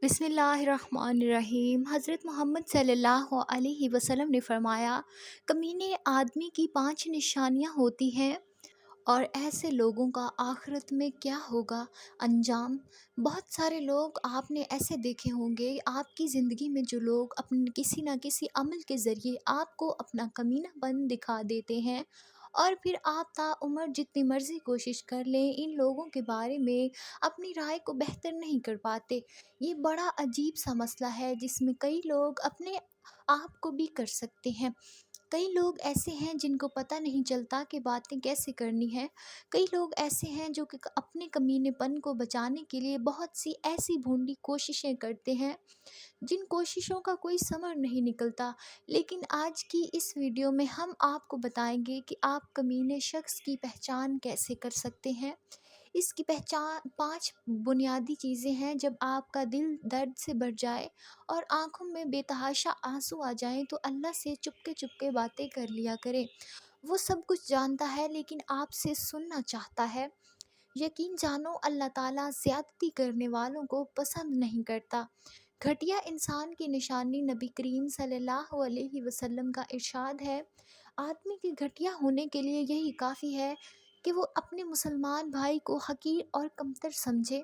بسم اللہ الرحمن الرحیم۔ حضرت محمد صلی اللہ علیہ وسلم نے فرمایا، کمینے آدمی کی 5 نشانیاں ہوتی ہیں اور ایسے لوگوں کا آخرت میں کیا ہوگا انجام۔ بہت سارے لوگ آپ نے ایسے دیکھے ہوں گے، آپ کی زندگی میں جو لوگ اپنے کسی نہ کسی عمل کے ذریعے آپ کو اپنا کمینہ پن دکھا دیتے ہیں، اور پھر آپ تا عمر جتنی مرضی کوشش کر لیں ان لوگوں کے بارے میں اپنی رائے کو بہتر نہیں کر پاتے۔ یہ بڑا عجیب سا مسئلہ ہے جس میں کئی لوگ اپنے آپ کو بھی کر سکتے ہیں۔ کئی لوگ ایسے ہیں جن کو پتہ نہیں چلتا کہ باتیں کیسے کرنی ہیں۔ کئی لوگ ایسے ہیں جو کہ اپنے کمینے پن کو بچانے کے لیے بہت سی ایسی بھونڈی کوششیں کرتے ہیں جن کوششوں کا کوئی ثمر نہیں نکلتا۔ لیکن آج کی اس ویڈیو میں ہم آپ کو بتائیں گے کہ آپ کمینے شخص کی پہچان کیسے کر سکتے ہیں۔ اس کی پہچان 5 بنیادی چیزیں ہیں۔ جب آپ کا دل درد سے بھر جائے اور آنکھوں میں بے تحاشا آنسو آ جائیں تو اللہ سے چپکے چپکے باتیں کر لیا کریں۔ وہ سب کچھ جانتا ہے لیکن آپ سے سننا چاہتا ہے۔ یقین جانو اللہ تعالیٰ زیادتی کرنے والوں کو پسند نہیں کرتا۔ گھٹیا انسان کی نشانی نبی کریم صلی اللہ علیہ وسلم کا ارشاد ہے، آدمی کے گھٹیا ہونے کے لیے یہی کافی ہے کہ وہ اپنے مسلمان بھائی کو حقیر اور کمتر سمجھے۔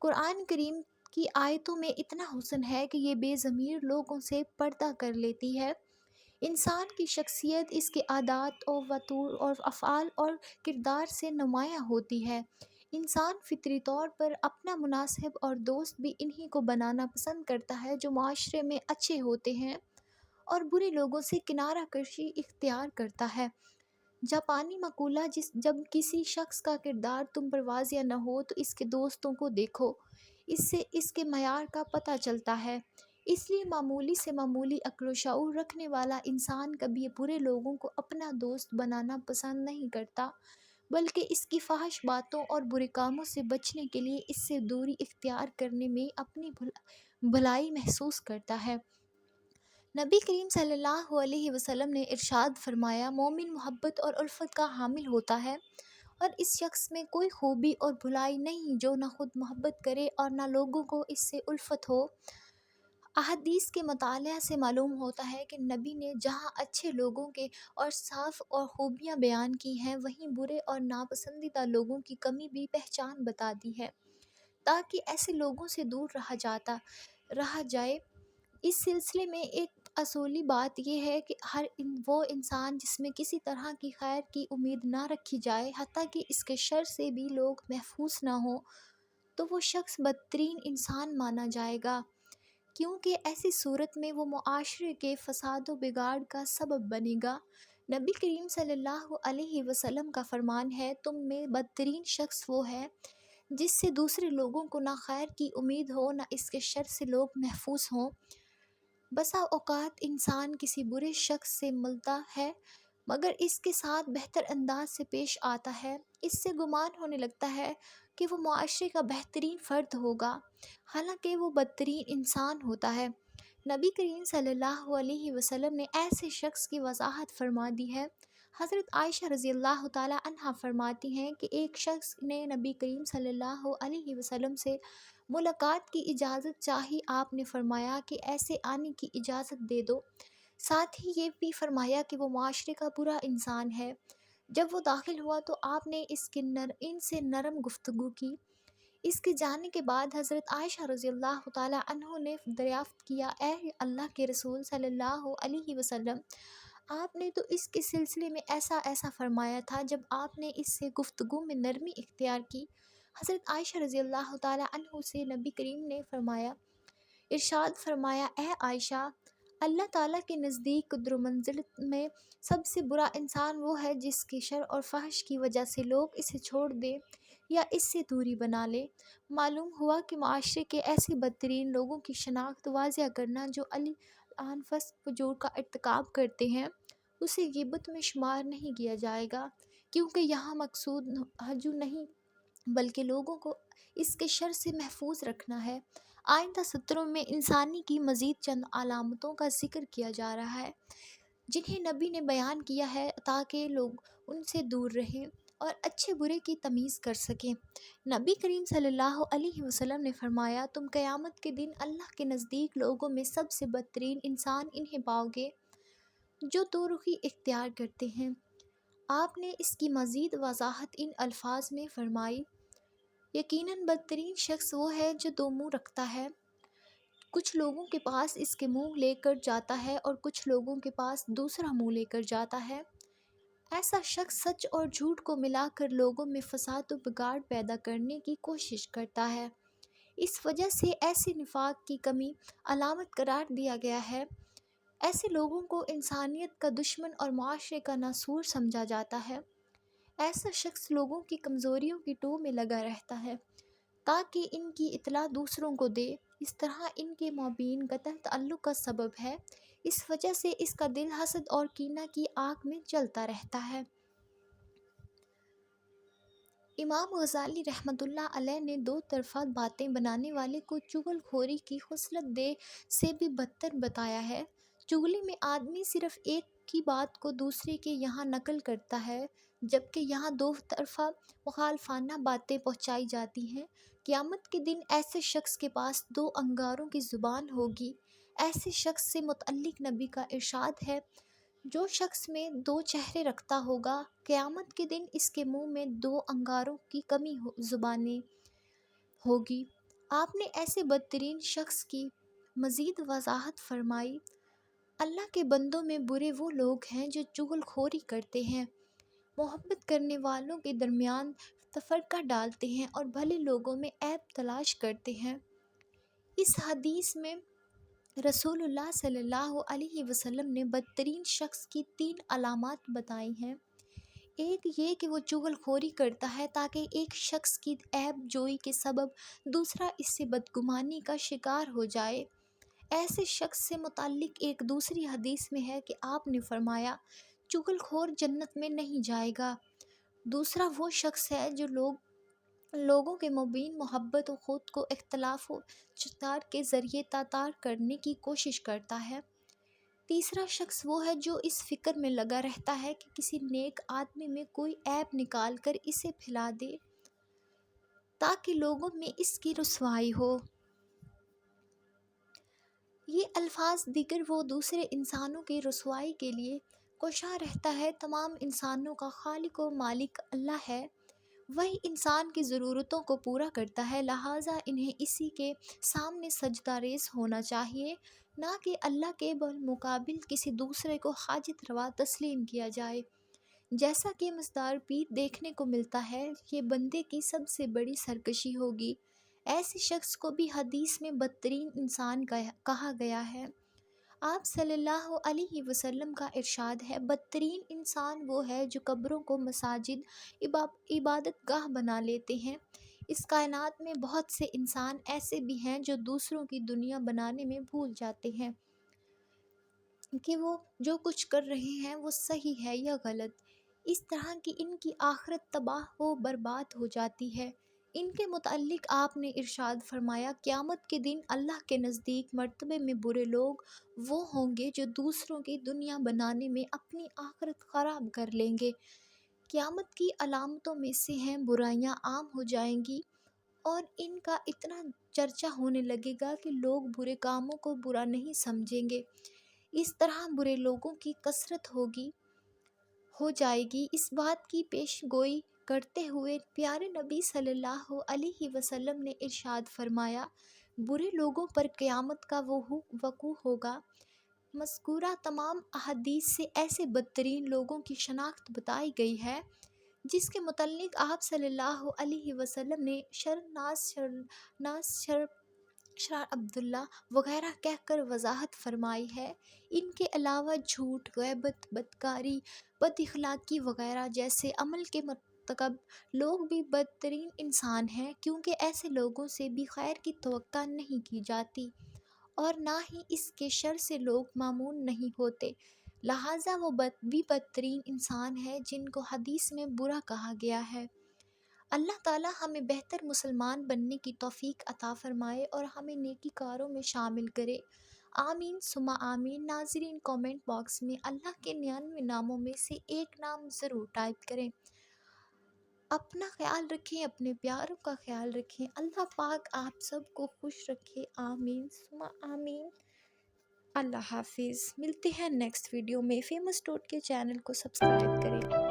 قرآن کریم کی آیتوں میں اتنا حسن ہے کہ یہ بے ضمیر لوگوں سے پردہ کر لیتی ہے۔ انسان کی شخصیت اس کے عادات و وطور اور افعال اور کردار سے نمایاں ہوتی ہے۔ انسان فطری طور پر اپنا مناسب اور دوست بھی انہی کو بنانا پسند کرتا ہے جو معاشرے میں اچھے ہوتے ہیں اور برے لوگوں سے کنارہ کشی اختیار کرتا ہے۔ جاپانی مقولہ جب کسی شخص کا کردار تم پر واضح نہ ہو تو اس کے دوستوں کو دیکھو، اس سے اس کے معیار کا پتہ چلتا ہے۔ اس لیے معمولی سے معمولی عقل و شعور رکھنے والا انسان کبھی برے لوگوں کو اپنا دوست بنانا پسند نہیں کرتا، بلکہ اس کی فحش باتوں اور برے کاموں سے بچنے کے لیے اس سے دوری اختیار کرنے میں اپنی بھلائی محسوس کرتا ہے۔ نبی کریم صلی اللہ علیہ وسلم نے ارشاد فرمایا، مومن محبت اور الفت کا حامل ہوتا ہے اور اس شخص میں کوئی خوبی اور بھلائی نہیں جو نہ خود محبت کرے اور نہ لوگوں کو اس سے الفت ہو۔ احادیث کے مطالعہ سے معلوم ہوتا ہے کہ نبی نے جہاں اچھے لوگوں کے اور صاف اور خوبیاں بیان کی ہیں، وہیں برے اور ناپسندیدہ لوگوں کی کمی بھی پہچان بتا دی ہے تاکہ ایسے لوگوں سے دور رہا جائے۔ اس سلسلے میں ایک اصولی بات یہ ہے کہ وہ انسان جس میں کسی طرح کی خیر کی امید نہ رکھی جائے، حتیٰ کہ اس کے شر سے بھی لوگ محفوظ نہ ہوں، تو وہ شخص بدترین انسان مانا جائے گا، کیونکہ ایسی صورت میں وہ معاشرے کے فساد و بگاڑ کا سبب بنے گا۔ نبی کریم صلی اللہ علیہ وسلم کا فرمان ہے، تم میں بدترین شخص وہ ہے جس سے دوسرے لوگوں کو نہ خیر کی امید ہو نہ اس کے شر سے لوگ محفوظ ہوں۔ بسا اوقات انسان کسی برے شخص سے ملتا ہے مگر اس کے ساتھ بہتر انداز سے پیش آتا ہے، اس سے گمان ہونے لگتا ہے کہ وہ معاشرے کا بہترین فرد ہوگا، حالانکہ وہ بدترین انسان ہوتا ہے۔ نبی کریم صلی اللہ علیہ وسلم نے ایسے شخص کی وضاحت فرما دی ہے۔ حضرت عائشہ رضی اللہ تعالی عنہا فرماتی ہیں کہ ایک شخص نے نبی کریم صلی اللہ علیہ وسلم سے ملاقات کی اجازت چاہی، آپ نے فرمایا کہ ایسے آنے کی اجازت دے دو، ساتھ ہی یہ بھی فرمایا کہ وہ معاشرے کا برا انسان ہے۔ جب وہ داخل ہوا تو آپ نے ان سے نرم گفتگو کی۔ اس کے جانے کے بعد حضرت عائشہ رضی اللہ تعالی عنہ نے دریافت کیا، اے اللہ کے رسول صلی اللہ علیہ وسلم، آپ نے تو اس کے سلسلے میں ایسا فرمایا تھا جب آپ نے اس سے گفتگو میں نرمی اختیار کی۔ حضرت عائشہ رضی اللہ تعالی عنہ سے نبی کریم نے ارشاد فرمایا، اے عائشہ، اللہ تعالیٰ کے نزدیک قدر و منزلت میں سب سے برا انسان وہ ہے جس کے شر اور فحش کی وجہ سے لوگ اسے چھوڑ دیں یا اس سے دوری بنا لیں۔ معلوم ہوا کہ معاشرے کے ایسے بدترین لوگوں کی شناخت واضح کرنا جو الان فسق فجور کا ارتکاب کرتے ہیں، اسے غیبت میں شمار نہیں کیا جائے گا، کیونکہ یہاں مقصود ہجو نہیں بلکہ لوگوں کو اس کے شر سے محفوظ رکھنا ہے۔ آئندہ سطروں میں انسانی کی مزید چند علامتوں کا ذکر کیا جا رہا ہے جنہیں نبی نے بیان کیا ہے تاکہ لوگ ان سے دور رہیں۔ اور اچھے برے کی تمیز کر سکیں۔ نبی کریم صلی اللہ علیہ وسلم نے فرمایا، تم قیامت کے دن اللہ کے نزدیک لوگوں میں سب سے بدترین انسان انہیں پاؤ گے جو دو رخی اختیار کرتے ہیں۔ آپ نے اس کی مزید وضاحت ان الفاظ میں فرمائی، یقیناً بدترین شخص وہ ہے جو دو منہ رکھتا ہے، کچھ لوگوں کے پاس اس کے منہ لے کر جاتا ہے اور کچھ لوگوں کے پاس دوسرا منہ لے کر جاتا ہے۔ ایسا شخص سچ اور جھوٹ کو ملا کر لوگوں میں فساد و بگاڑ پیدا کرنے کی کوشش کرتا ہے۔ اس وجہ سے ایسے نفاق کی کمی علامت قرار دیا گیا ہے۔ ایسے لوگوں کو انسانیت کا دشمن اور معاشرے کا ناسور سمجھا جاتا ہے۔ ایسا شخص لوگوں کی کمزوریوں کی ٹو میں لگا رہتا ہے تاکہ ان کی اطلاع دوسروں کو دے، اس طرح ان کے مابین قطع تعلق کا سبب ہے۔ اس وجہ سے اس کا دل حسد اور کینہ کی آگ میں جلتا رہتا ہے۔ امام غزالی رحمۃ اللہ علیہ نے دو طرفہ باتیں بنانے والے کو چغل خوری کی خصلت دے سے بھی بدتر بتایا ہے۔ چغلی میں آدمی صرف ایک کی بات کو دوسرے کے یہاں نقل کرتا ہے، جبکہ یہاں دو طرفہ مخالفانہ باتیں پہنچائی جاتی ہیں۔ قیامت کے دن ایسے شخص کے پاس دو انگاروں کی زبان ہوگی۔ ایسے شخص سے متعلق نبی کا ارشاد ہے، جو شخص میں دو چہرے رکھتا ہوگا، قیامت کے دن اس کے منہ میں دو انگاروں کی کمی زبانیں ہوگی۔ آپ نے ایسے بدترین شخص کی مزید وضاحت فرمائی، اللہ کے بندوں میں برے وہ لوگ ہیں جو چغل خوری کرتے ہیں، محبت کرنے والوں کے درمیان تفرقہ ڈالتے ہیں اور بھلے لوگوں میں عیب تلاش کرتے ہیں۔ اس حدیث میں رسول اللہ صلی اللہ علیہ وسلم نے بدترین شخص کی 3 علامات بتائی ہیں۔ ایک یہ کہ وہ چغل خوری کرتا ہے تاکہ ایک شخص کی عیب جوئی کے سبب دوسرا اس سے بدگمانی کا شکار ہو جائے۔ ایسے شخص سے متعلق ایک دوسری حدیث میں ہے کہ آپ نے فرمایا، چغل خور جنت میں نہیں جائے گا۔ دوسرا وہ شخص ہے جو لوگوں کے مابین محبت و خود کو اختلاف و شتار کے ذریعے تاتار کرنے کی کوشش کرتا ہے۔ تیسرا شخص وہ ہے جو اس فکر میں لگا رہتا ہے کہ کسی نیک آدمی میں کوئی عیب نکال کر اسے پھیلا دے تاکہ لوگوں میں اس کی رسوائی ہو۔ یہ الفاظ دیگر وہ دوسرے انسانوں کی رسوائی کے لیے کوشاں رہتا ہے۔ تمام انسانوں کا خالق و مالک اللہ ہے، وہی انسان کی ضرورتوں کو پورا کرتا ہے، لہٰذا انہیں اسی کے سامنے سجدہ ریز ہونا چاہیے، نہ کہ اللہ کے بالمقابل کسی دوسرے کو حاجت روا تسلیم کیا جائے۔ جیسا کہ مزدار پیر دیکھنے کو ملتا ہے، یہ بندے کی سب سے بڑی سرکشی ہوگی۔ ایسے شخص کو بھی حدیث میں بدترین انسان کہا گیا ہے۔ آپ صلی اللہ علیہ وسلم کا ارشاد ہے، بدترین انسان وہ ہے جو قبروں کو مساجد عبادت گاہ بنا لیتے ہیں۔ اس کائنات میں بہت سے انسان ایسے بھی ہیں جو دوسروں کی دنیا بنانے میں بھول جاتے ہیں کہ وہ جو کچھ کر رہے ہیں وہ صحیح ہے یا غلط۔ اس طرح کی ان کی آخرت تباہ و برباد ہو جاتی ہے۔ ان کے متعلق آپ نے ارشاد فرمایا، قیامت کے دن اللہ کے نزدیک مرتبے میں برے لوگ وہ ہوں گے جو دوسروں کی دنیا بنانے میں اپنی آخرت خراب کر لیں گے۔ قیامت کی علامتوں میں سے ہیں، برائیاں عام ہو جائیں گی اور ان کا اتنا چرچا ہونے لگے گا کہ لوگ برے کاموں کو برا نہیں سمجھیں گے۔ اس طرح برے لوگوں کی کثرت ہو جائے گی۔ اس بات کی پیش گوئی کرتے ہوئے پیارے نبی صلی اللہ علیہ وسلم نے ارشاد فرمایا، برے لوگوں پر قیامت کا وقوع ہوگا۔ مذکورہ تمام احادیث سے ایسے بدترین لوگوں کی شناخت بتائی گئی ہے جس کے متعلق آپ صلی اللہ علیہ وسلم نے شر عبداللہ وغیرہ کہہ کر وضاحت فرمائی ہے۔ ان کے علاوہ جھوٹ، غیبت، بدکاری، بد اخلاقی وغیرہ جیسے عمل کے مرتکب لوگ بھی بدترین انسان ہیں، کیونکہ ایسے لوگوں سے بھی خیر کی توقع نہیں کی جاتی اور نہ ہی اس کے شر سے لوگ مامون نہیں ہوتے، لہٰذا وہ بھی بدترین انسان ہے جن کو حدیث میں برا کہا گیا ہے۔ اللہ تعالی ہمیں بہتر مسلمان بننے کی توفیق عطا فرمائے اور ہمیں نیکی کاروں میں شامل کرے، آمین ثم آمین۔ ناظرین، کامنٹ باکس میں اللہ کے 99 ناموں میں سے ایک نام ضرور ٹائپ کریں۔ اپنا خیال رکھیں، اپنے پیاروں کا خیال رکھیں، اللہ پاک آپ سب کو خوش رکھے، آمین ثم آمین۔ اللہ حافظ، ملتے ہیں نیکسٹ ویڈیو میں۔ فیمس ٹوٹ کے چینل کو سبسکرائب کریں۔